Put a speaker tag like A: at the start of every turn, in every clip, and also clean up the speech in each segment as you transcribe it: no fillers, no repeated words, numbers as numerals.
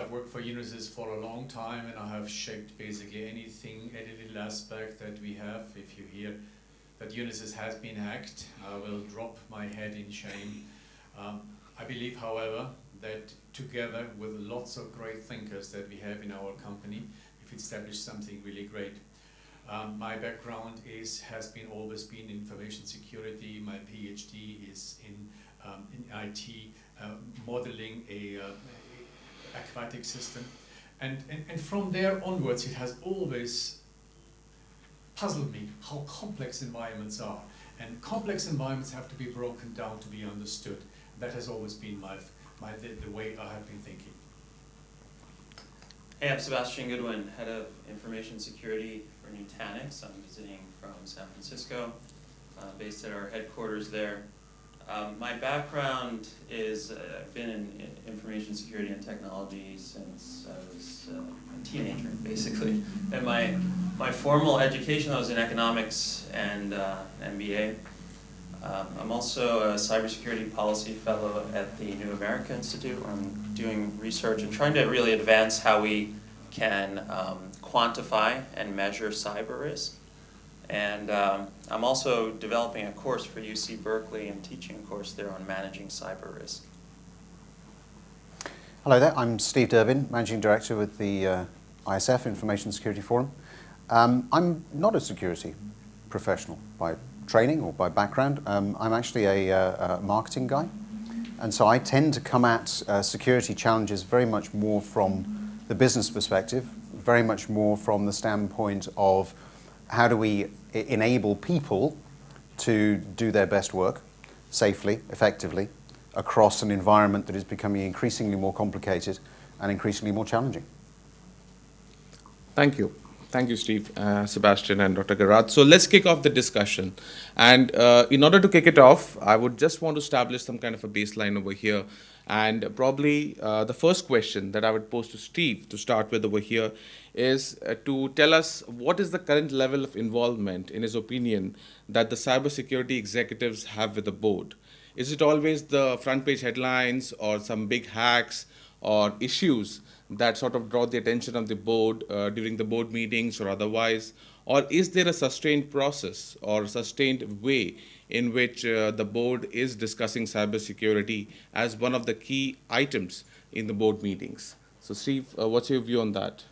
A: I've worked for Unisys for a long time, and I have shaped basically anything, any little aspect that we have. If you hear that Unisys has been hacked, I will drop my head in shame. I believe, however, that together with lots of great thinkers that we have in our company, we've established something really great. My background has always been information security. My PhD is in IT, modeling a aquatic system. And from there onwards, it has always puzzled me how complex environments are. And complex environments have to be broken down to be understood. That has always been the way I have been thinking.
B: Hey, I'm Sebastian Goodwin, Head of Information Security for Nutanix. I'm visiting from San Francisco, based at our headquarters there. My background is, I've been in information security and technology since I was a teenager, basically. And my formal education, I was in economics and MBA. I'm also a cybersecurity policy fellow at the New America Institute, where I'm doing research and trying to really advance how we can quantify and measure cyber risk. And I'm also developing a course for UC Berkeley and teaching a course there on managing cyber risk.
C: Hello there, I'm Steve Durbin, Managing Director with the ISF, Information Security Forum. I'm not a security professional by training or by background. I'm actually a marketing guy. And so I tend to come at security challenges very much more from the business perspective, very much more from the standpoint of how do we enable people to do their best work safely, effectively, across an environment that is becoming increasingly more complicated and increasingly more challenging.
D: Thank you. Thank you, Steve, Sebastian, and Dr. Gerhard. So let's kick off the discussion. And in order to kick it off, I would just want to establish some kind of a baseline over here. And probably the first question that I would pose to Steve to start with over here is to tell us what is the current level of involvement, in his opinion, that the cybersecurity executives have with the board. Is it always the front page headlines or some big hacks or issues that sort of draw the attention of the board during the board meetings or otherwise? Or is there a sustained process or a sustained way in which the board is discussing cybersecurity as one of the key items in the board meetings? So Steve, what's your view on that?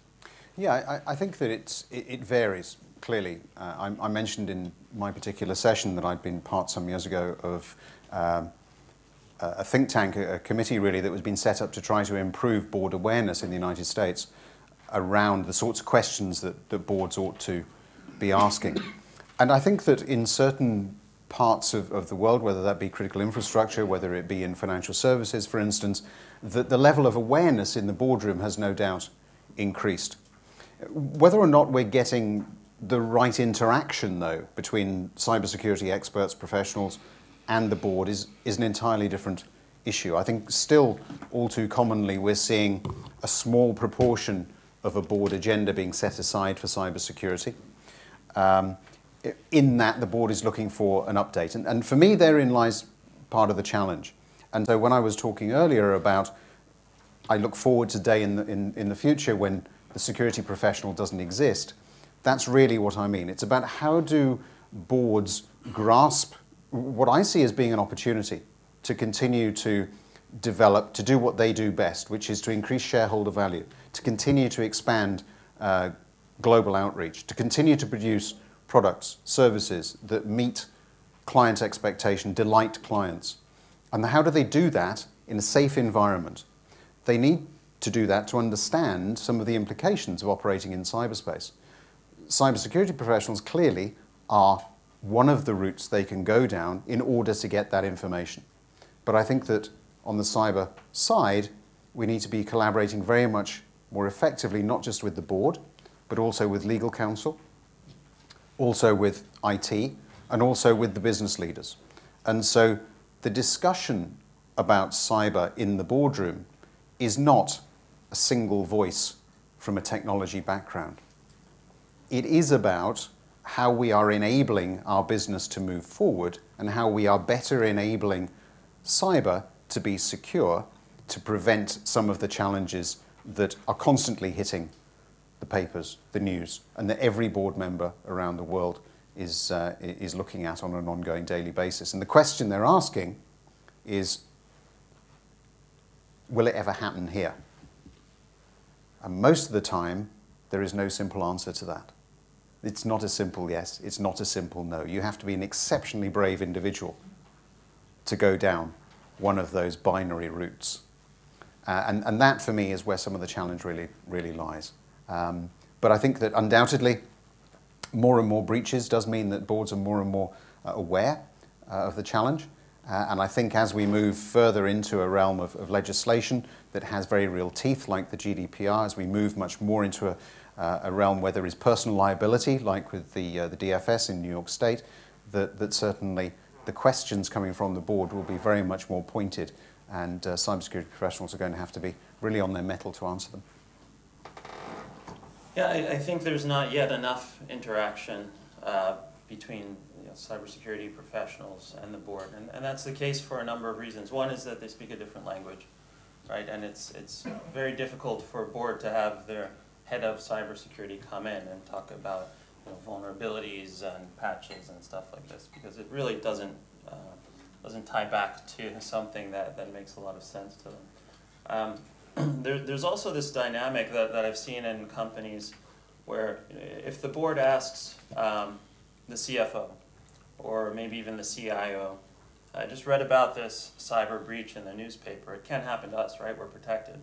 C: Yeah, I think that it varies, clearly. I mentioned in my particular session that I'd been part some years ago of a think tank, a committee really, that was being set up to try to improve board awareness in the United States around the sorts of questions that boards ought to be asking. And I think that in certain parts of the world, whether that be critical infrastructure, whether it be in financial services, for instance, that the level of awareness in the boardroom has no doubt increased. Whether or not we're getting the right interaction, though, between cybersecurity experts, professionals, and the board is an entirely different issue. I think still, all too commonly, we're seeing a small proportion of a board agenda being set aside for cybersecurity. In that, the board is looking for an update. And for me, therein lies part of the challenge. And so when I was talking earlier about, I look forward to a day in the future when the security professional doesn't exist, that's really what I mean. It's about how do boards grasp what I see as being an opportunity to continue to develop, to do what they do best, which is to increase shareholder value, to continue to expand global outreach, to continue to produce products, services that meet client expectation, delight clients. And how do they do that in a safe environment? They need to do that to understand some of the implications of operating in cyberspace. Cybersecurity professionals clearly are one of the routes they can go down in order to get that information. But I think that on the cyber side, we need to be collaborating very much more effectively, not just with the board, but also with legal counsel, also with IT, and also with the business leaders. And so the discussion about cyber in the boardroom is not a single voice from a technology background. It is about how we are enabling our business to move forward and how we are better enabling cyber to be secure, to prevent some of the challenges that are constantly hitting the papers, the news, and that every board member around the world is looking at on an ongoing daily basis. And the question they're asking is, will it ever happen here? And most of the time, there is no simple answer to that. It's not a simple yes, it's not a simple no. You have to be an exceptionally brave individual to go down one of those binary routes. And that, for me, is where some of the challenge really lies. But I think that undoubtedly, more and more breaches does mean that boards are more and more aware of the challenge. And I think as we move further into a realm of legislation that has very real teeth, like the GDPR, as we move much more into a realm where there is personal liability, like with the DFS in New York State, that certainly the questions coming from the board will be very much more pointed, and cybersecurity professionals are going to have to be really on their mettle to answer them.
B: Yeah, I think there's not yet enough interaction between cybersecurity professionals and the board, and that's the case for a number of reasons. One is that they speak a different language, right? And it's very difficult for a board to have their head of cybersecurity come in and talk about vulnerabilities and patches and stuff like this, because it really doesn't tie back to something that makes a lot of sense to them. There's also this dynamic that I've seen in companies where if the board asks the CFO or maybe even the CIO, I just read about this cyber breach in the newspaper. It can't happen to us, right? We're protected.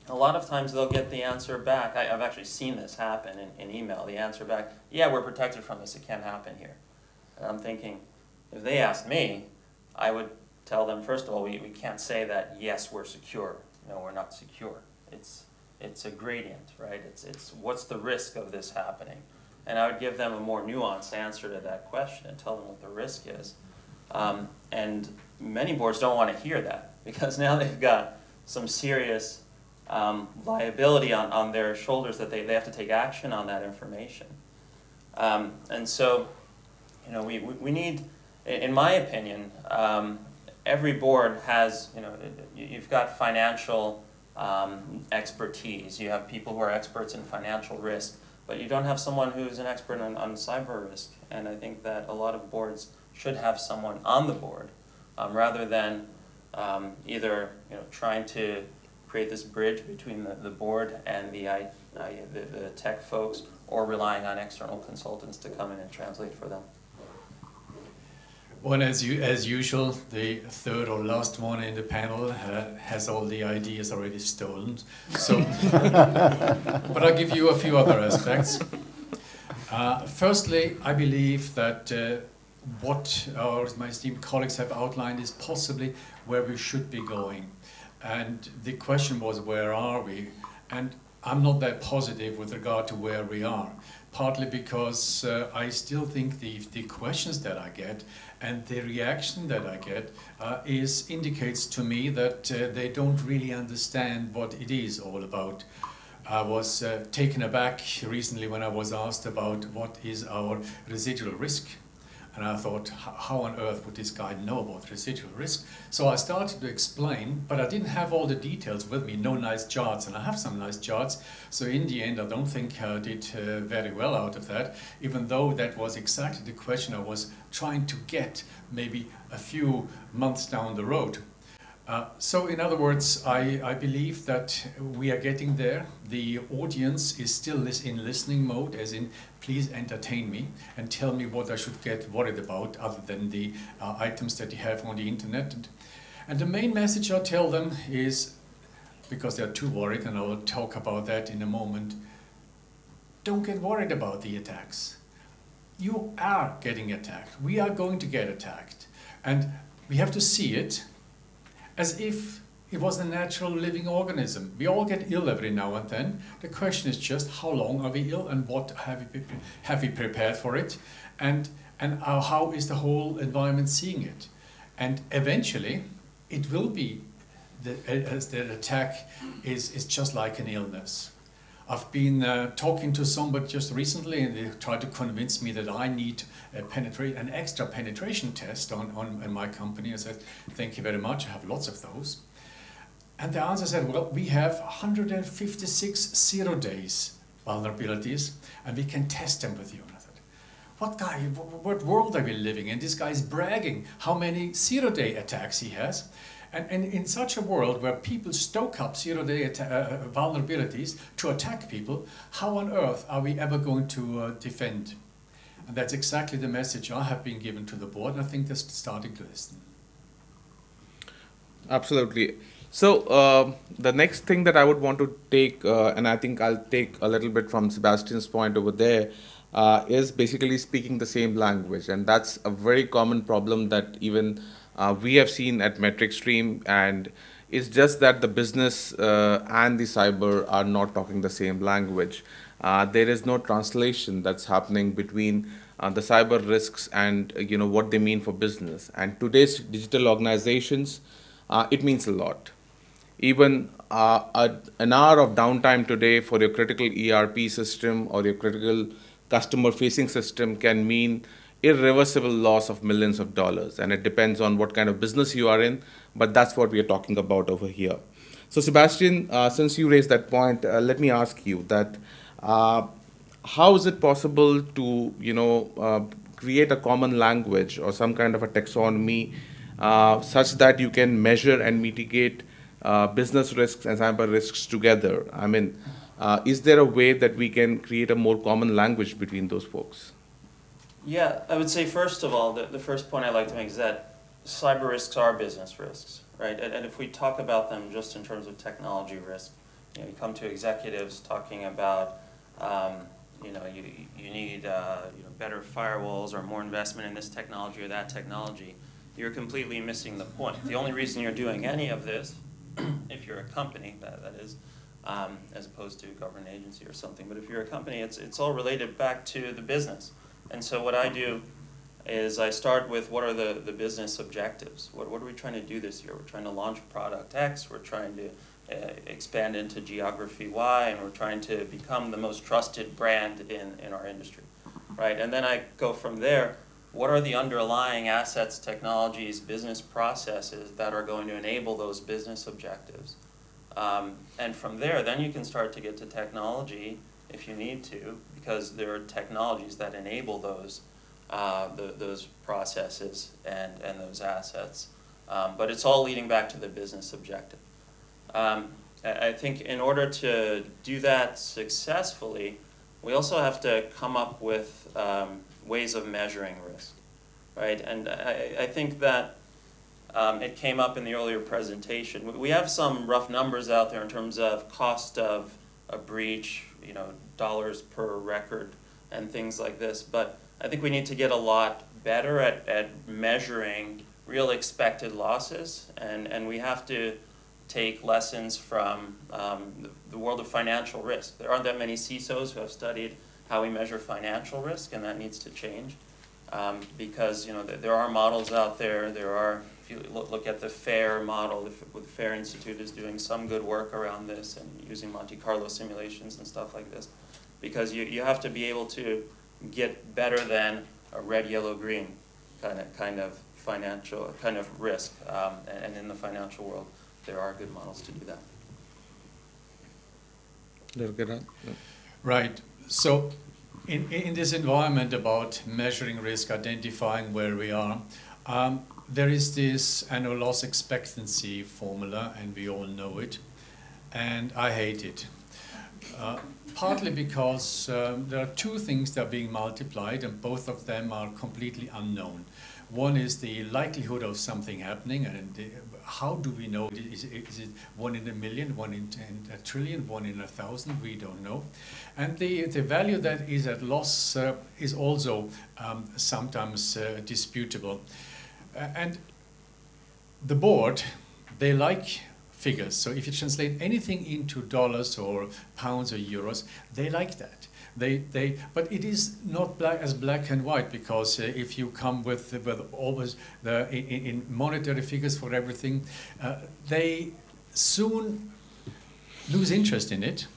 B: A lot of times they'll get the answer back. I've actually seen this happen in email. The answer back, yeah, we're protected from this. It can't happen here. And I'm thinking, if they asked me, I would tell them, first of all, we can't say that, yes, we're secure. No, we're not secure. It's a gradient, right? It's what's the risk of this happening? And I would give them a more nuanced answer to that question and tell them what the risk is. And many boards don't want to hear that, because now they've got some serious liability on their shoulders that they have to take action on that information. And so, we need, in my opinion, every board has, you've got financial expertise. You have people who are experts in financial risk, but you don't have someone who's an expert on cyber risk. And I think that a lot of boards should have someone on the board, rather than either trying to create this bridge between the board and the tech folks, or relying on external consultants to come in and translate for them.
A: Well, as usual, the third or last one in the panel has all the ideas already stolen. So, but I'll give you a few other aspects. Firstly, I believe that what my esteemed colleagues have outlined is possibly where we should be going. And the question was, where are we? And I'm not that positive with regard to where we are, partly because I still think the questions that I get and the reaction that I get indicates to me that they don't really understand what it is all about. I was taken aback recently when I was asked about what is our residual risk. And I thought, how on earth would this guy know about residual risk? So I started to explain, but I didn't have all the details with me, no nice charts, and I have some nice charts. So in the end, I don't think I did very well out of that, even though that was exactly the question I was trying to get maybe a few months down the road. So in other words, I believe that we are getting there. The audience is still in listening mode, as in, please entertain me and tell me what I should get worried about other than the items that you have on the internet. And the main message I tell them is, because they're too worried, and I will talk about that in a moment, don't get worried about the attacks. You are getting attacked. We are going to get attacked. And we have to see it as if it was a natural living organism. We all get ill every now and then. The question is just, how long are we ill, and what have we prepared for it, and how is the whole environment seeing it? And eventually, it will be as the attack is just like an illness. I've been talking to somebody just recently, and they tried to convince me that I need an extra penetration test on my company. I said, thank you very much, I have lots of those. And the answer said, well, we have 156 0 days vulnerabilities, and we can test them with your method. What world are we living in? This guy is bragging how many 0-day attacks he has. And in such a world where people stoke up 0-day vulnerabilities to attack people, how on earth are we ever going to defend? And that's exactly the message I have been given to the board, and I think they're starting to listen.
D: Absolutely. So the next thing that I would want to take, and I think I'll take a little bit from Sebastian's point over there, is basically speaking the same language. And that's a very common problem that even we have seen at MetricStream, and it's just that the business and the cyber are not talking the same language. There is no translation that's happening between the cyber risks and what they mean for business. And today's digital organizations, it means a lot. Even an hour of downtime today for your critical ERP system or your critical customer-facing system can mean irreversible loss of millions of dollars. And it depends on what kind of business you are in, but that's what we are talking about over here. So Sebastian, since you raised that point, let me ask you that how is it possible to create a common language or some kind of a taxonomy such that you can measure and mitigate business risks and cyber risks together? I mean, is there a way that we can create a more common language between those folks?
B: Yeah, I would say first of all, the first point I'd like to make is that cyber risks are business risks, right? And if we talk about them just in terms of technology risk, you come to executives talking about, you need better firewalls or more investment in this technology or that technology. You're completely missing the point. The only reason you're doing any of this, if you're a company, that is, as opposed to a government agency or something, but if you're a company, it's all related back to the business. And so what I do is I start with what are the business objectives. What are we trying to do this year? We're trying to launch product X, we're trying to expand into geography Y, and we're trying to become the most trusted brand in our industry, right? And then I go from there. What are the underlying assets, technologies, business processes that are going to enable those business objectives? And from there, then you can start to get to technology if you need to, because there are technologies that enable those processes and those assets. But it's all leading back to the business objective. I think in order to do that successfully, we also have to come up with ways of measuring risk, right? And I think that it came up in the earlier presentation. We have some rough numbers out there in terms of cost of a breach, dollars per record and things like this. But I think we need to get a lot better at measuring real expected losses, and we have to take lessons from the world of financial risk. There aren't that many CISOs who have studied how we measure financial risk, and that needs to change because there are models out there. There are, if you look at the FAIR model, the FAIR Institute is doing some good work around this and using Monte Carlo simulations and stuff like this, because you have to be able to get better than a red, yellow, green kind of financial risk, and in the financial world, there are good models to do that.
D: Gerhard?
A: Right. So in this environment about measuring risk, identifying where we are, there is this annual loss expectancy formula, and we all know it, and I hate it. Partly because there are two things that are being multiplied, and both of them are completely unknown. One is the likelihood of something happening, and how do we know? Is it 1 in a million, 1 in a trillion, 1 in 1,000? We don't know. And the value that is at loss is also sometimes disputable. And the board, they like figures. So if you translate anything into dollars or pounds or euros, they like that. But it is not as black and white, because if you come with always in monetary figures for everything, they soon lose interest in it,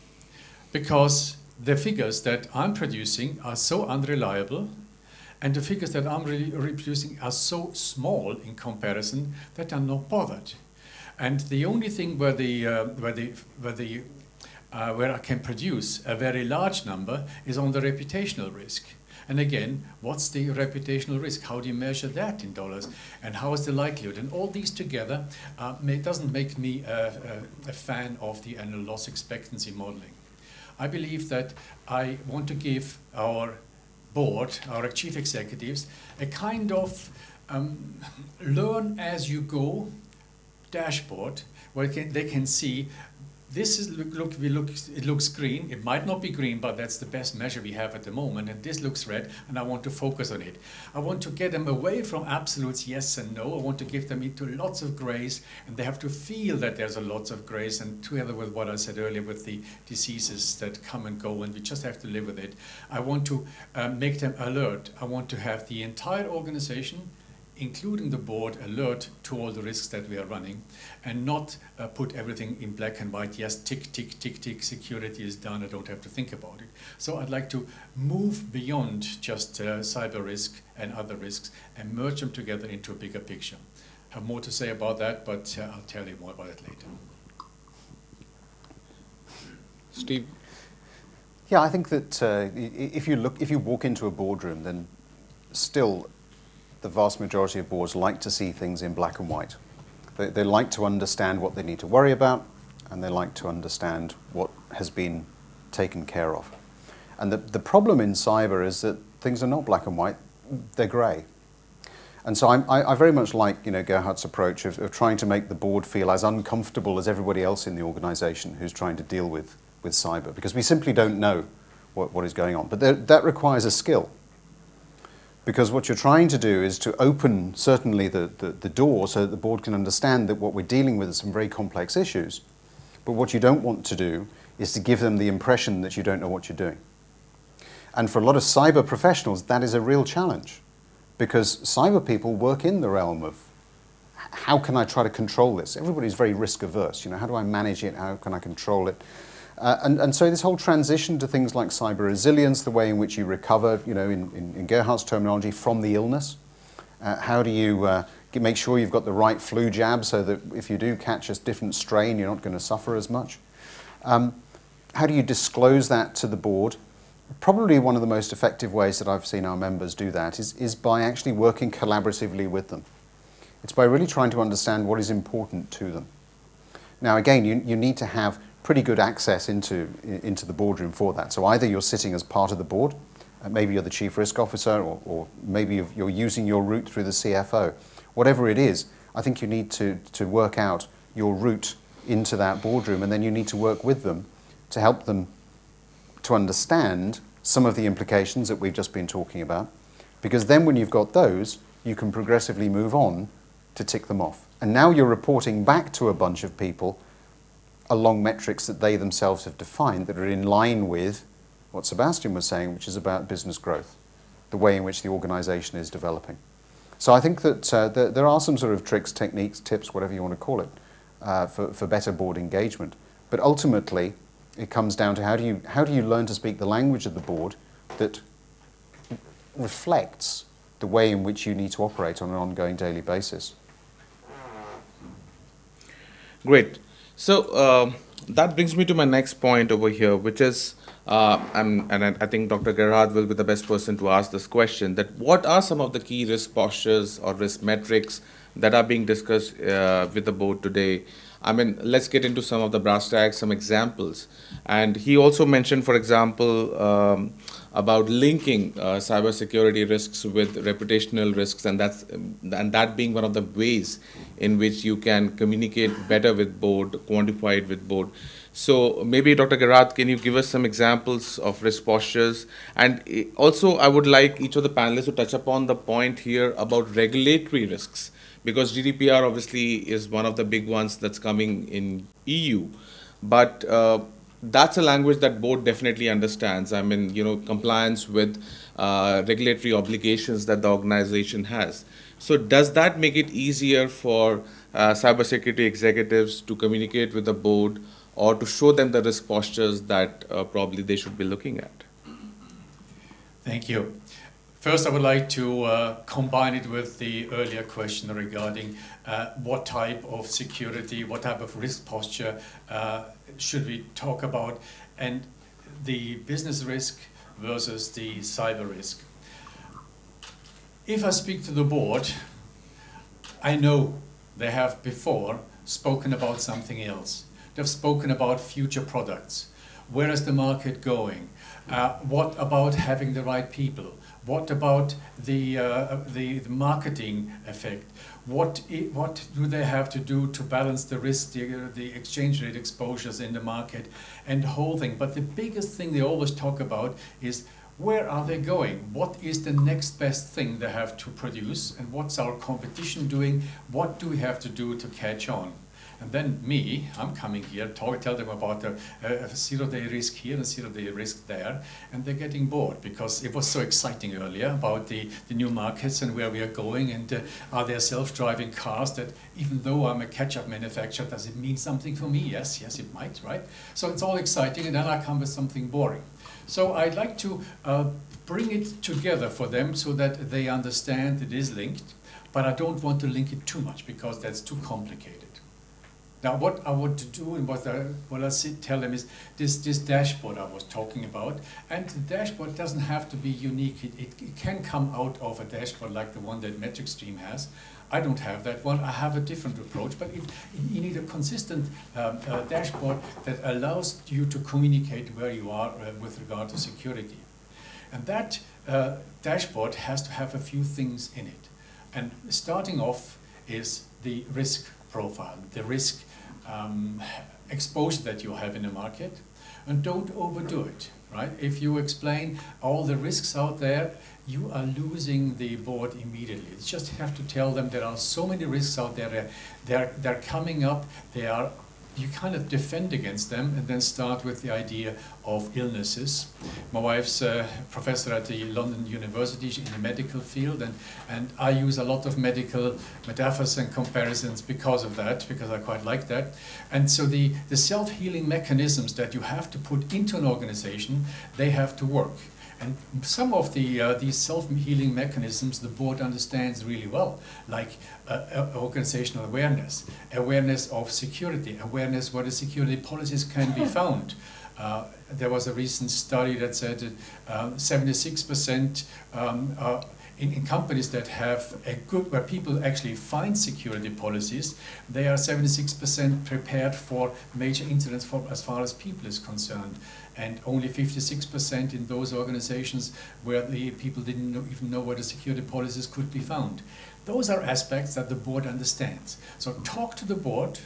A: because the figures that I'm producing are so unreliable, and the figures that I'm reproducing are so small in comparison that I'm not bothered. And the only thing where I can produce a very large number is on the reputational risk. And again, what's the reputational risk? How do you measure that in dollars? And how is the likelihood? And all these together doesn't make me a fan of the annual loss expectancy modeling. I believe that I want to give our board, our chief executives, a kind of learn as you go dashboard where they can see this is it looks green. It might not be green, but that's the best measure we have at the moment. And this looks red, and I want to focus on it. I want to get them away from absolutes yes and no. I want to give them into lots of grays, and they have to feel that there's a lots of grays. And together with what I said earlier with the diseases that come and go, and we just have to live with it. I want to make them alert. I want to have the entire organization, including the board, alert to all the risks that we are running, and not put everything in black and white. Yes, tick, tick, tick, tick, security is done, I don't have to think about it. So I'd like to move beyond just cyber risk and other risks and merge them together into a bigger picture. I have more to say about that, but I'll tell you more about it later.
D: Steve?
C: Yeah, I think that if you walk into a boardroom, then still the vast majority of boards like to see things in black and white. They like to understand what they need to worry about, and they like to understand what has been taken care of. And the problem in cyber is that things are not black and white, they're grey. And so I very much like Gerhard's approach of trying to make the board feel as uncomfortable as everybody else in the organisation who's trying to deal with cyber, because we simply don't know what is going on. But that requires a skill. Because what you're trying to do is to open, certainly, the door so that the board can understand that what we're dealing with is some very complex issues. But what you don't want to do is to give them the impression that you don't know what you're doing. And for a lot of cyber professionals, that is a real challenge. Because cyber people work in the realm of, how can I try to control this? Everybody's very risk averse. How do I manage it? How can I control it? And so this whole transition to things like cyber resilience, the way in which you recover, in Gerhard's terminology, from the illness. How do you make sure you've got the right flu jab so that if you do catch a different strain, you're not going to suffer as much? How do you disclose that to the board? Probably one of the most effective ways that I've seen our members do that is by actually working collaboratively with them. It's by really trying to understand what is important to them. Now, again, you need to have pretty good access into the boardroom for that. So either you're sitting as part of the board, maybe you're the chief risk officer, or maybe you're using your route through the CFO. Whatever it is, I think you need to work out your route into that boardroom, and then you need to work with them to help them to understand some of the implications that we've just been talking about. Because then when you've got those, you can progressively move on to tick them off. And now you're reporting back to a bunch of people along metrics that they themselves have defined that are in line with what Sebastian was saying, which is about business growth, the way in which the organization is developing. So I think that there are some sort of tricks, techniques, tips, whatever you want to call it, for better board engagement. But ultimately, it comes down to how do you learn to speak the language of the board that reflects the way in which you need to operate on an ongoing daily basis.
D: Great. So that brings me to my next point over here, which is, and I think Dr. Gerhard will be the best person to ask this question, that what are some of the key risk postures or risk metrics that are being discussed with the board today? I mean, let's get into some of the brass tacks, some examples. And he also mentioned, for example, about linking cybersecurity risks with reputational risks, and that being one of the ways in which you can communicate better with board, quantify it with board. So maybe Dr. Gerhard, can you give us some examples of risk postures? And also, I would like each of the panelists to touch upon the point here about regulatory risks, because GDPR obviously is one of the big ones that's coming in EU, but that's a language that board definitely understands. I mean, compliance with regulatory obligations that the organization has. So does that make it easier for cybersecurity executives to communicate with the board or to show them the risk postures that probably they should be looking at?
A: Thank you. First, I would like to combine it with the earlier question regarding what type of security, what type of risk posture should we talk about, and the business risk versus the cyber risk. If I speak to the board, I know they have before spoken about something else. They've spoken about future products. Where is the market going? What about having the right people? What about the marketing effect? What do they have to do to balance the risk, the exchange rate exposures in the market, and the whole thing? But the biggest thing they always talk about is where are they going? What is the next best thing they have to produce? And what's our competition doing? What do we have to do to catch on? And then I'm coming here, tell them about a zero-day risk here and zero-day risk there, and they're getting bored because it was so exciting earlier about the new markets and where we are going, and are there self-driving cars that, even though I'm a catch-up manufacturer, does it mean something for me? Yes, it might, right? So it's all exciting, and then I come with something boring. So I'd like to bring it together for them so that they understand it is linked, but I don't want to link it too much because that's too complicated. Now, what I want to do and what I tell them is this dashboard I was talking about, and the dashboard doesn't have to be unique. It can come out of a dashboard like the one that MetricStream has. I don't have that one. I have a different approach, but you need a consistent dashboard that allows you to communicate where you are with regard to security. And that dashboard has to have a few things in it. And starting off is the risk profile, the risk exposure that you have in the market, and don't overdo it, right? If you explain all the risks out there, you are losing the board immediately. You just have to tell them there are so many risks out there, they're coming up, you kind of defend against them and then start with the idea of illnesses. My wife's a professor at the London University in the medical field, and I use a lot of medical metaphors and comparisons because of that, because I quite like that. And so the self-healing mechanisms that you have to put into an organization, they have to work. And some of these self-healing mechanisms the board understands really well, like organizational awareness, awareness of security, awareness where the security policies can be found. There was a recent study that said that 76% in companies that have where people actually find security policies, they are 76% prepared for major incidents as far as people is concerned. And only 56% in those organizations where the people didn't even know where the security policies could be found. Those are aspects that the board understands. So talk to the board,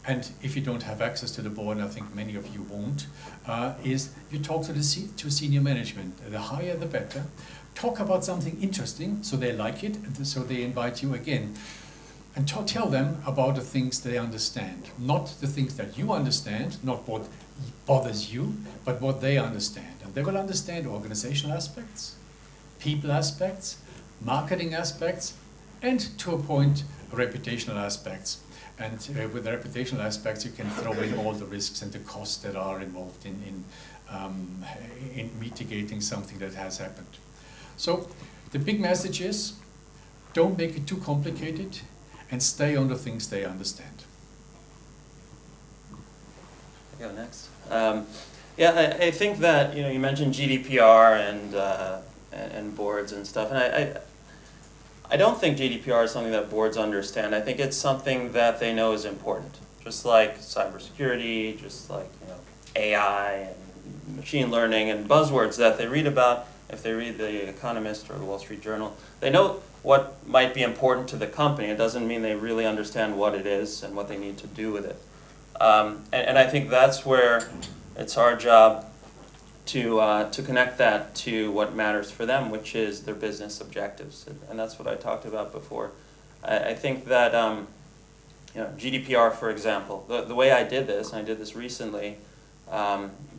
A: and if you don't have access to the board, and I think many of you won't, is you talk to senior management. The higher the better. Talk about something interesting so they like it, and so they invite you again. And tell them about the things they understand, not the things that you understand, not what bothers you, but what they understand. And they will understand organizational aspects, people aspects, marketing aspects, and to a point, reputational aspects. And with the reputational aspects, you can throw in all the risks and the costs that are involved in mitigating something that has happened. So the big message is, don't make it too complicated, and stay on the things they understand.
B: I'll go next. Yeah, I think that you mentioned GDPR and boards and stuff, and I don't think GDPR is something that boards understand. I think it's something that they know is important, just like cybersecurity, just like AI and machine learning and buzzwords that they read about. If they read The Economist or the Wall Street Journal, they know what might be important to the company. It doesn't mean they really understand what it is and what they need to do with it. And I think that's where it's our job to connect that to what matters for them, which is their business objectives. And that's what I talked about before. I think that GDPR, for example, the way I did this, and I did this recently,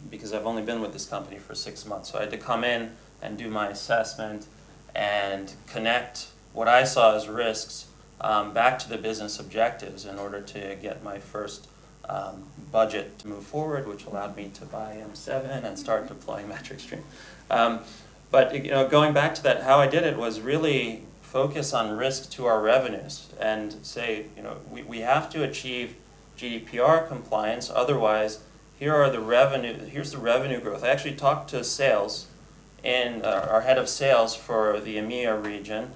B: because I've only been with this company for 6 months, so I had to come in and do my assessment and connect what I saw as risks back to the business objectives in order to get my first budget to move forward, which allowed me to buy M7 and start deploying MetricStream. But going back to that, how I did it was really focus on risk to our revenues and say, we have to achieve GDPR compliance, otherwise here's the revenue growth. I actually talked to sales, and our head of sales for the EMEA region,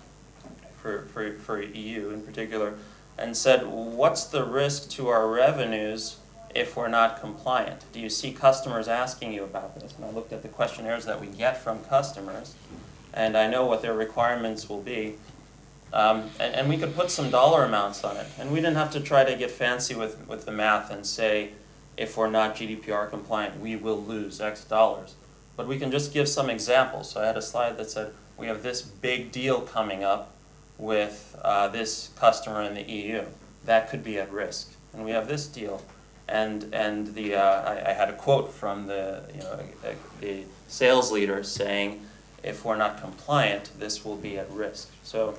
B: for EU in particular, and said, what's the risk to our revenues if we're not compliant? Do you see customers asking you about this? And I looked at the questionnaires that we get from customers, and I know what their requirements will be. And we could put some dollar amounts on it. And we didn't have to try to get fancy with the math and say, if we're not GDPR compliant, we will lose X dollars. But we can just give some examples. So I had a slide that said, we have this big deal coming up with this customer in the EU. That could be at risk. And we have this deal. And I had a quote from the sales leader saying, if we're not compliant, this will be at risk. So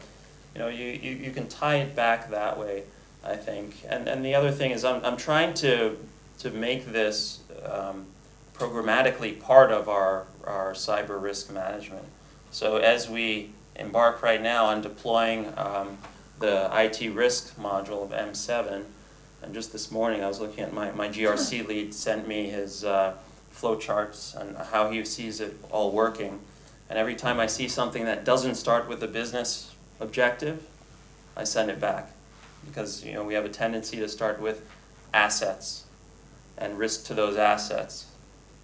B: you can tie it back that way, I think. And the other thing is I'm trying to make this programmatically part of our cyber risk management. So as we embark right now on deploying the IT risk module of M7, and just this morning I was looking at my GRC lead sent me his flow charts and how he sees it all working. And every time I see something that doesn't start with a business objective, I send it back. Because we have a tendency to start with assets and risk to those assets.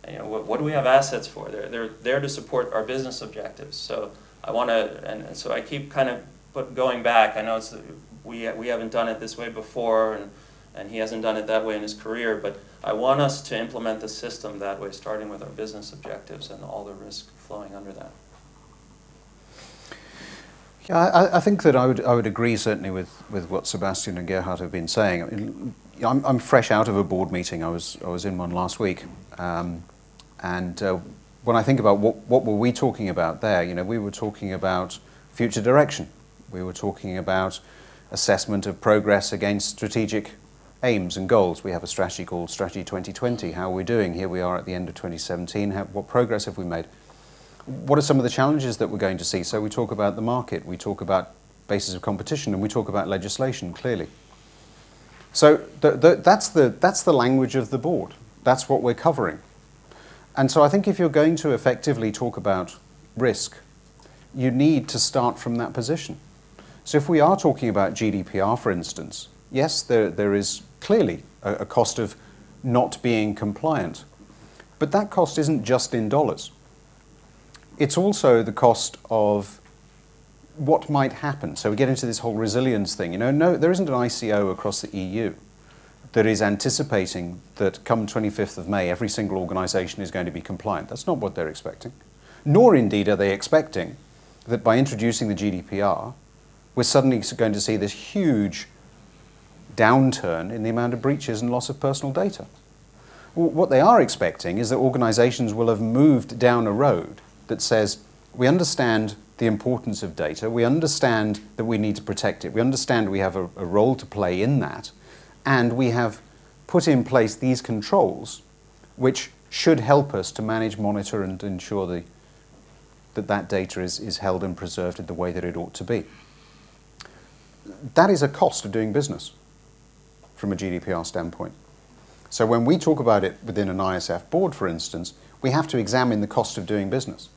B: And, what do we have assets for? They're there to support our business objectives. So I want to, and so I keep kind of going back. I know we haven't done it this way before, and he hasn't done it that way in his career, but I want us to implement the system that way, starting with our business objectives and all the risk flowing under that.
C: Yeah, I think that I would agree certainly with what Sebastian and Gerhard have been saying. I mean, I'm fresh out of a board meeting. I was in one last week, and when I think about what were we talking about there, we were talking about future direction. We were talking about assessment of progress against strategic aims and goals. We have a strategy called Strategy 2020. How are we doing? Here we are at the end of 2017. What progress have we made? What are some of the challenges that we're going to see? So we talk about the market, we talk about basis of competition, and we talk about legislation, clearly. So that's the language of the board. That's what we're covering. And so I think if you're going to effectively talk about risk, you need to start from that position. So if we are talking about GDPR, for instance, yes, there is clearly a cost of not being compliant. But that cost isn't just in dollars. It's also the cost of what might happen. So we get into this whole resilience thing. No, there isn't an ICO across the EU that is anticipating that come 25th of May, every single organization is going to be compliant. That's not what they're expecting. Nor indeed are they expecting that by introducing the GDPR, we're suddenly going to see this huge downturn in the amount of breaches and loss of personal data. What they are expecting is that organizations will have moved down a road that says, we understand the importance of data, we understand that we need to protect it, we understand we have a role to play in that, and we have put in place these controls which should help us to manage, monitor, and ensure that data is held and preserved in the way that it ought to be. That is a cost of doing business from a GDPR standpoint. So when we talk about it within an ISF board, for instance, we have to examine the cost of doing business.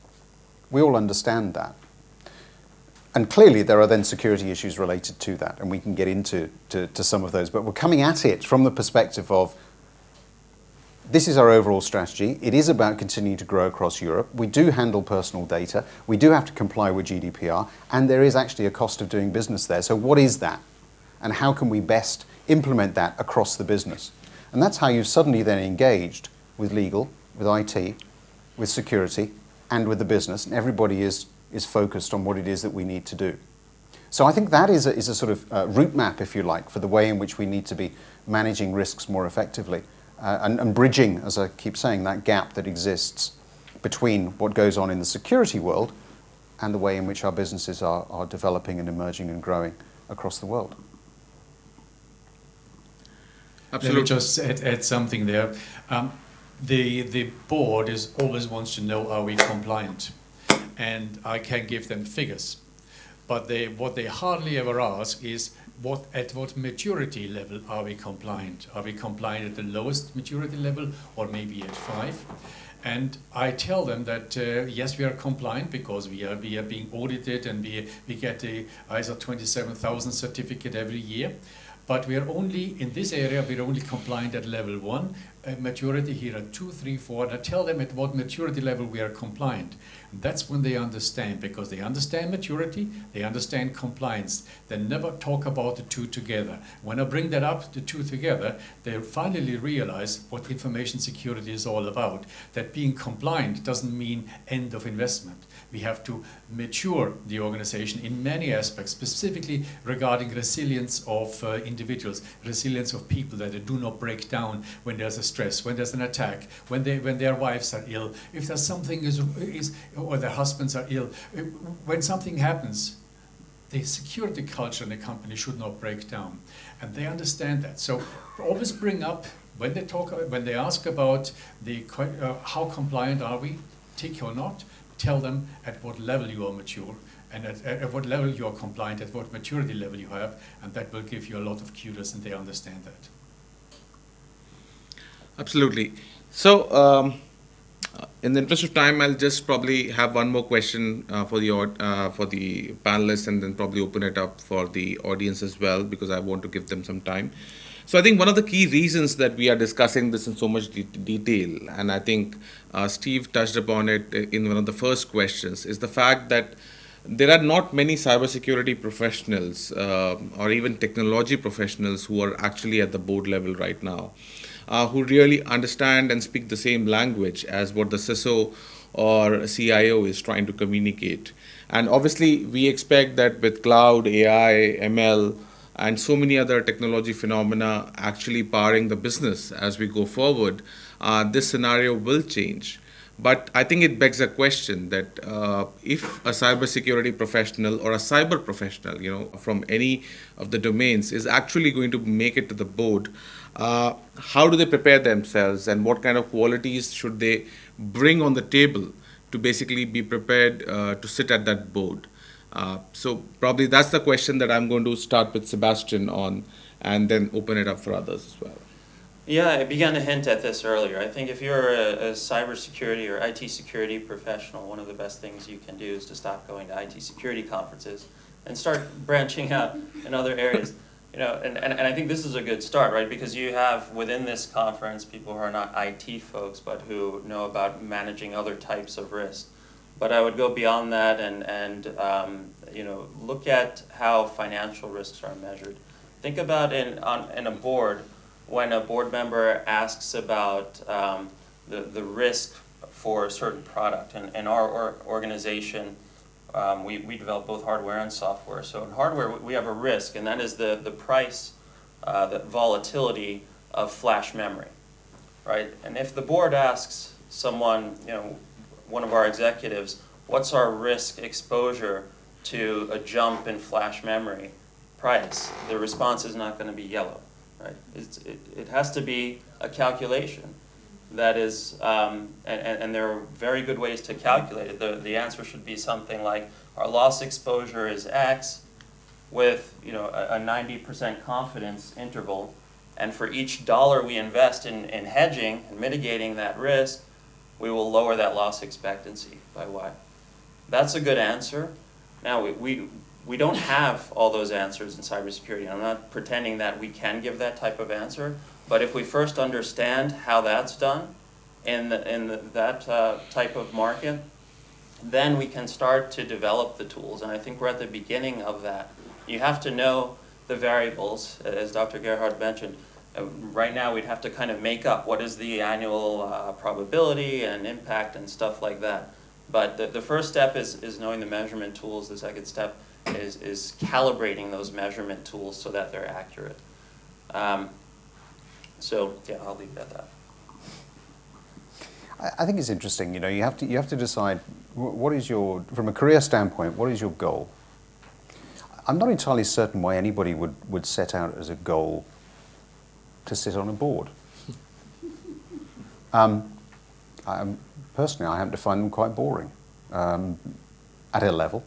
C: We all understand that. And clearly there are then security issues related to that, and we can get into some of those. But we're coming at it from the perspective of, this is our overall strategy. It is about continuing to grow across Europe. We do handle personal data. We do have to comply with GDPR, and there is actually a cost of doing business there. So what is that? And how can we best implement that across the business? And that's how you've suddenly then engaged with legal, with IT, with security, and with the business, and everybody is focused on what it is that we need to do. So I think that is a sort of route map, if you like, for the way in which we need to be managing risks more effectively and bridging, as I keep saying, that gap that exists between what goes on in the security world and the way in which our businesses are developing and emerging and growing across the world.
A: Absolutely. Let me just add something there. The board always wants to know, are we compliant? and I can give them figures. But what they hardly ever ask is, at what maturity level are we compliant? Are we compliant at the lowest maturity level, or maybe at 5? And I tell them that yes, we are compliant because we are being audited, and we get the ISO 27000 certificate every year. But we are only, in this area, we're only compliant at level 1, maturity here at 2, 3, 4, and I tell them at what maturity level we are compliant. And that's when they understand, because they understand maturity, they understand compliance. They never talk about the two together. When I bring that up, the two together, they finally realize what information security is all about. That being compliant doesn't mean end of investment. We have to mature the organization in many aspects, specifically regarding resilience of individuals, resilience of people, that they do not break down when there's a stress, when there's an attack, when their wives are ill, if there's something or their husbands are ill. When something happens, the security culture in the company should not break down, and they understand that. So always bring up when they ask about how compliant are we, tick or not. Tell them at what level you are mature, and at what level you are compliant, at what maturity level you have, and that will give you a lot of kudos, and they understand that.
D: Absolutely. So, in the interest of time, I'll just probably have one more question for the panelists, and then probably open it up for the audience as well, because I want to give them some time. So I think one of the key reasons that we are discussing this in so much detail, and I think Steve touched upon it in one of the first questions, is the fact that there are not many cybersecurity professionals or even technology professionals who are actually at the board level right now, who really understand and speak the same language as what the CISO or CIO is trying to communicate. And obviously, we expect that with cloud, AI, ML, and so many other technology phenomena actually powering the business as we go forward, this scenario will change. But I think it begs a question that if a cybersecurity professional or a cyber professional, from any of the domains is actually going to make it to the board, how do they prepare themselves, and what kind of qualities should they bring on the table to basically be prepared to sit at that board? So probably that's the question that I'm going to start with Sebastian on, and then open it up for others as well.
B: Yeah, I began to hint at this earlier. I think if you're a cybersecurity or IT security professional, one of the best things you can do is to stop going to IT security conferences and start branching out in other areas. And I think this is a good start, right? Because you have within this conference people who are not IT folks, but who know about managing other types of risk. But I would go beyond that and look at how financial risks are measured. Think about in a board, when a board member asks about the risk for a certain product. And in our organization, we develop both hardware and software. So in hardware, we have a risk, and that is the price, the volatility of flash memory, right? And if the board asks someone, one of our executives, what's our risk exposure to a jump in flash memory price, the response is not going to be yellow, right? It has to be a calculation that is, and there are very good ways to calculate it. The answer should be something like, our loss exposure is X with a 90% confidence interval, and for each dollar we invest in hedging and mitigating that risk, we will lower that loss expectancy by Y. That's a good answer. Now, we don't have all those answers in cybersecurity. I'm not pretending that we can give that type of answer, but if we first understand how that's done in that type of market, then we can start to develop the tools, and I think we're at the beginning of that. You have to know the variables, as Dr. Gerhard mentioned. Right now, we'd have to kind of make up what is the annual probability and impact and stuff like that. But the first step is knowing the measurement tools. The second step is calibrating those measurement tools so that they're accurate. So yeah, I'll leave it at that.
C: I think it's interesting. You have to decide what is from a career standpoint, what is your goal? I'm not entirely certain why anybody would set out as a goal to sit on a board. Personally, I happen to find them quite boring. at a level.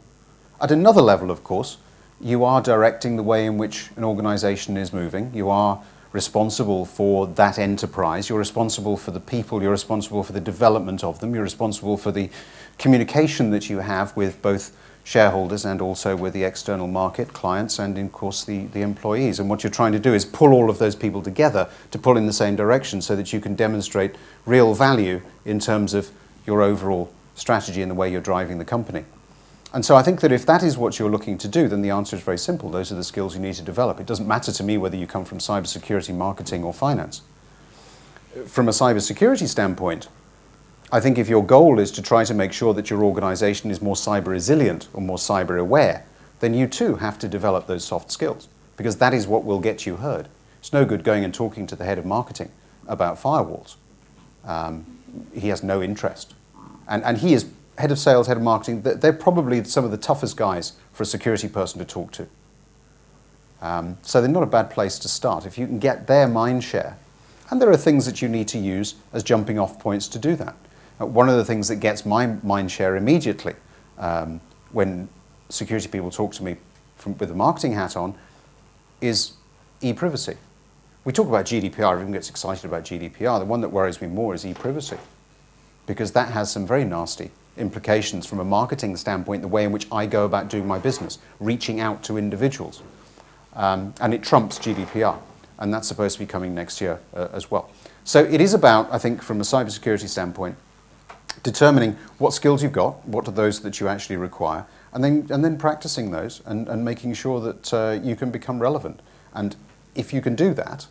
C: At another level, of course, you are directing the way in which an organization is moving. You are responsible for that enterprise. You're responsible for the people. You're responsible for the development of them. You're responsible for the communication that you have with both shareholders and also with the external market, clients, and of course the employees. And what you're trying to do is pull all of those people together to pull in the same direction so that you can demonstrate real value in terms of your overall strategy and the way you're driving the company. And so I think that if that is what you're looking to do, then the answer is very simple. Those are the skills you need to develop. It doesn't matter to me whether you come from cybersecurity, marketing, or finance. From a cybersecurity standpoint, I think if your goal is to try to make sure that your organization is more cyber resilient or more cyber aware, then you too have to develop those soft skills, because that is what will get you heard. It's no good going and talking to the head of marketing about firewalls. He has no interest. And he is head of sales, head of marketing. They're probably some of the toughest guys for a security person to talk to. So they're not a bad place to start. If you can get their mind share, and there are things that you need to use as jumping off points to do that. One of the things that gets my mind share immediately when security people talk to me with a marketing hat on is e-privacy. We talk about GDPR, everyone gets excited about GDPR. The one that worries me more is e-privacy, because that has some very nasty implications from a marketing standpoint, the way in which I go about doing my business, reaching out to individuals. And it trumps GDPR, and that's supposed to be coming next year as well. So it is about, I think, from a cybersecurity standpoint, determining what skills you've got, what are those that you actually require, and then practicing those and making sure that you can become relevant. And if you can do that,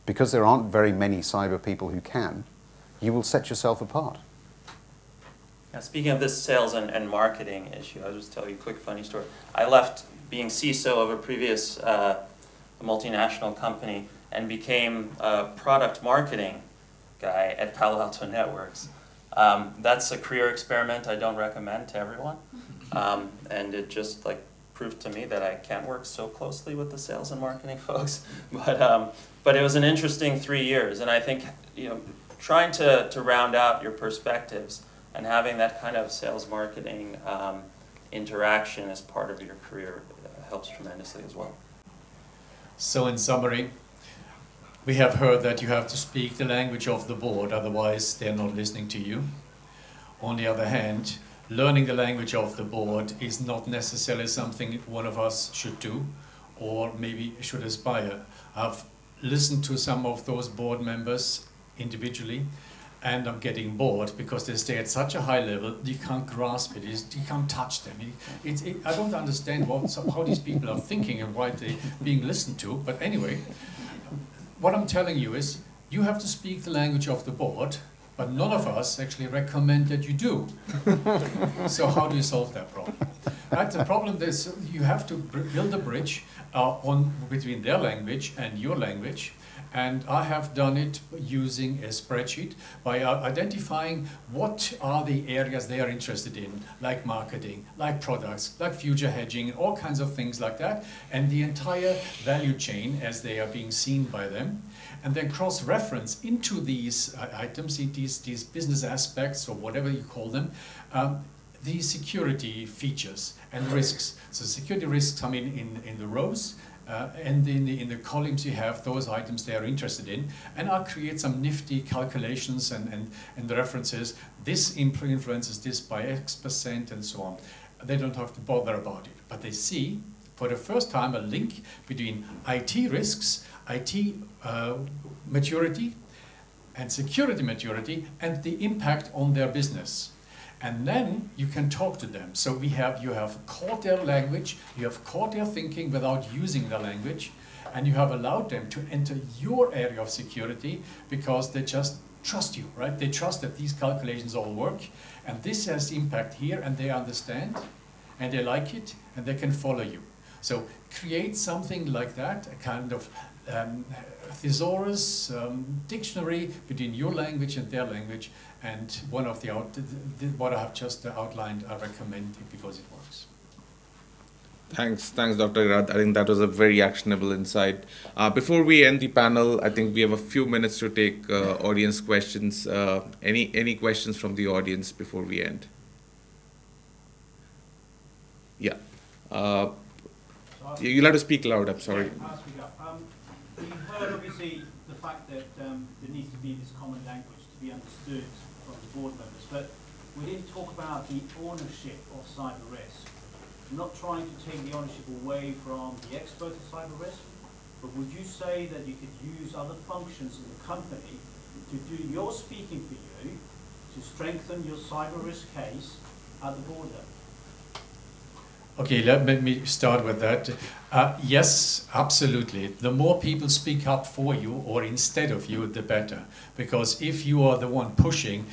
C: because there aren't very many cyber people who can, you will set yourself apart.
B: Now, speaking of this sales and marketing issue, I'll just tell you a quick funny story. I left being CISO of a previous multinational company and became a product marketing guy at Palo Alto Networks. That's a career experiment I don't recommend to everyone. And it just proved to me that I can't work so closely with the sales and marketing folks. But it was an interesting 3 years, and I think trying to round out your perspectives and having that kind of sales marketing interaction as part of your career helps tremendously as well.
A: So in summary, we have heard that you have to speak the language of the board, otherwise they're not listening to you. On the other hand, learning the language of the board is not necessarily something one of us should do or maybe should aspire. I've listened to some of those board members individually, and I'm getting bored because they stay at such a high level, you can't grasp it, you can't touch them. I don't understand how these people are thinking and why they're being listened to, but anyway, what I'm telling you is you have to speak the language of the board, but none of us actually recommend that you do. So how do you solve that problem? Right? The problem is you have to build a bridge between their language and your language. And I have done it using a spreadsheet by identifying what are the areas they are interested in, like marketing, like products, like future hedging, and all kinds of things like that, and the entire value chain as they are being seen by them. And then cross-reference into these items, these business aspects, or whatever you call them, the security features and risks. So security risks come in the rows, and in the columns you have those items they are interested in, and I'll create some nifty calculations and the references. This influences this by X%, and so on. They don't have to bother about it, but they see for the first time a link between IT risks, IT maturity, and security maturity, and the impact on their business. And then you can talk to them. So you have caught their language, you have caught their thinking without using the language, and you have allowed them to enter your area of security because they just trust you, right? They trust that these calculations all work, and this has impact here, and they understand, and they like it, and they can follow you. So create something like that, a kind of thesaurus, dictionary between your language and their language, and one of what I have just outlined, I recommend it because it works.
D: Thanks, Dr. Gerhard. I think that was a very actionable insight. Before we end the panel, I think we have a few minutes to take audience questions. Any questions from the audience before we end? Yeah. You'll have to speak loud, I'm sorry.
E: I'll speak up. We've heard, obviously, the fact that there needs to be this common language to be understood from the board members, but we didn't talk about the ownership of cyber risk. I'm not trying to take the ownership away from the expert of cyber risk, but would you say that you could use other functions in the company to do your speaking for you to strengthen your cyber risk case at the board level?
A: Okay, let me start with that. Yes, absolutely. The more people speak up for you or instead of you, the better. Because if you are the one pushing,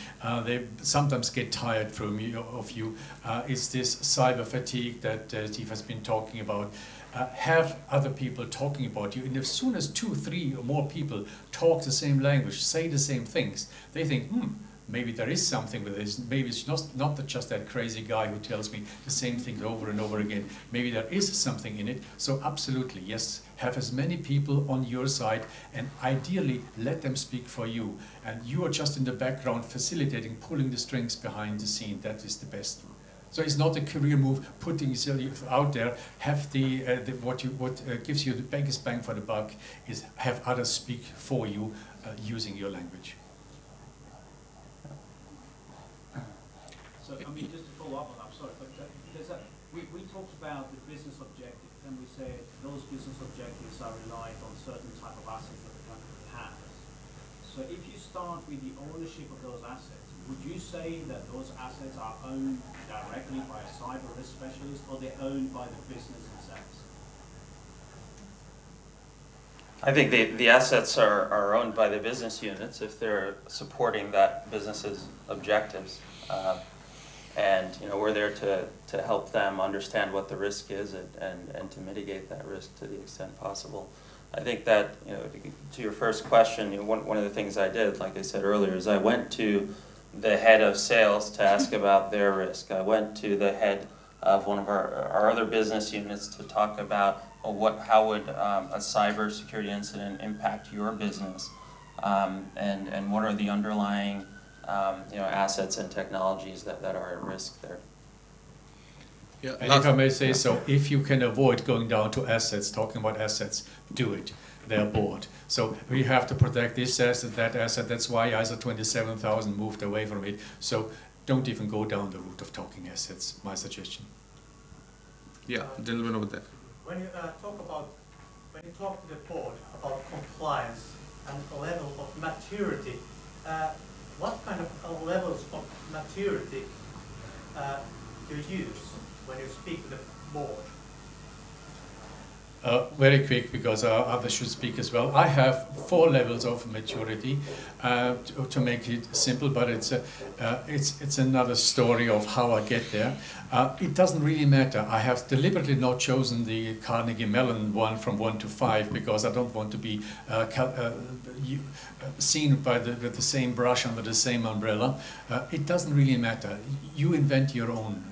A: they sometimes get tired of you. It's this cyber fatigue that Steve has been talking about. Have other people talking about you, and as soon as 2, 3 or more people talk the same language, say the same things, they think, maybe there is something with this. Maybe it's not just that crazy guy who tells me the same thing over and over again. Maybe there is something in it. So absolutely, yes, have as many people on your side and ideally let them speak for you. And you are just in the background facilitating, pulling the strings behind the scene. That is the best. So it's not a career move, putting yourself out there. Have what gives you the biggest bang for the buck is have others speak for you using your language.
E: So, I mean, just to follow up on that, I'm sorry, but we talked about the business objective, and we said those business objectives are reliant on certain type of assets that the company has. So if you start with the ownership of those assets, would you say that those assets are owned directly by a cyber risk specialist, or they're owned by the business themselves?
B: I think the assets are owned by the business units if they're supporting that business's objectives. And we're there to help them understand what the risk is and to mitigate that risk to the extent possible. I think that, to your first question, one of the things I did, like I said earlier, is I went to the head of sales to ask about their risk. I went to the head of one of our other business units to talk about how would a cybersecurity incident impact your business, and what are the underlying assets and technologies that are at risk there.
A: Yeah, and if I may say so, if you can avoid going down to assets, talking about assets, do it. They're bored. So we have to protect this asset, that asset. That's why ISO 27000 moved away from it. So don't even go down the route of talking assets, my suggestion.
D: Yeah, gentleman over there.
F: When you talk to the board about compliance and the level of maturity, what kind of levels of maturity do you use when you speak to the board?
A: Very quick, because others should speak as well. I have 4 levels of maturity to make it simple, but it's another story of how I get there. It doesn't really matter. I have deliberately not chosen the Carnegie Mellon one from 1 to 5 because I don't want to be seen with the same brush under the same umbrella. It doesn't really matter. You invent your own.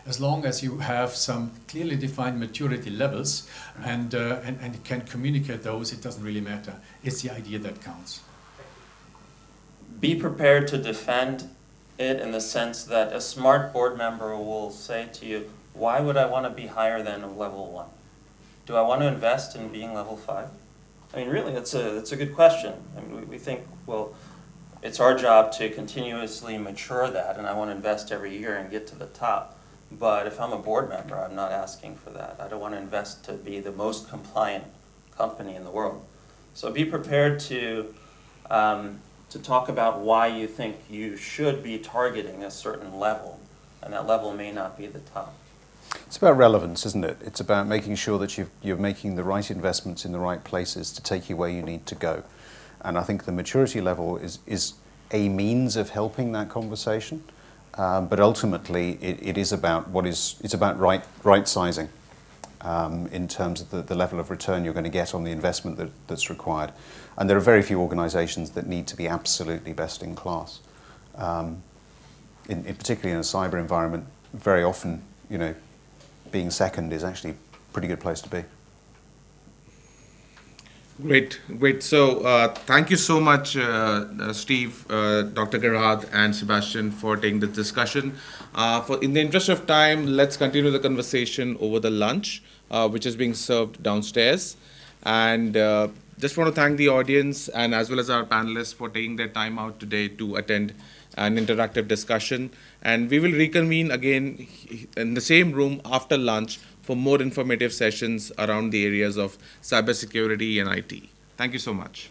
A: As long as you have some clearly defined maturity levels and can communicate those, it doesn't really matter. It's the idea that counts.
B: Be prepared to defend it in the sense that a smart board member will say to you, why would I want to be higher than a level 1? Do I want to invest in being level 5? I mean, really, it's a good question. I mean, we think, well, it's our job to continuously mature that, and I want to invest every year and get to the top. But if I'm a board member, I'm not asking for that. I don't want to invest to be the most compliant company in the world. So be prepared to talk about why you think you should be targeting a certain level, and that level may not be the top.
C: It's about relevance, isn't it? It's about making sure that you're making the right investments in the right places to take you where you need to go. And I think the maturity level is a means of helping that conversation, but ultimately it is about it's about right sizing in terms of the level of return you're going to get on the investment that's required. And there are very few organisations that need to be absolutely best in class. Particularly in a cyber environment, very often, being second is actually a pretty good place to be.
D: Great, great. So thank you so much, Steve, Dr. Gerhard, and Sebastian for taking this discussion. In the interest of time, let's continue the conversation over the lunch, which is being served downstairs. And just want to thank the audience and as well as our panelists for taking their time out today to attend an interactive discussion. And we will reconvene again in the same room after lunch for more informative sessions around the areas of cybersecurity and IT. Thank you so much.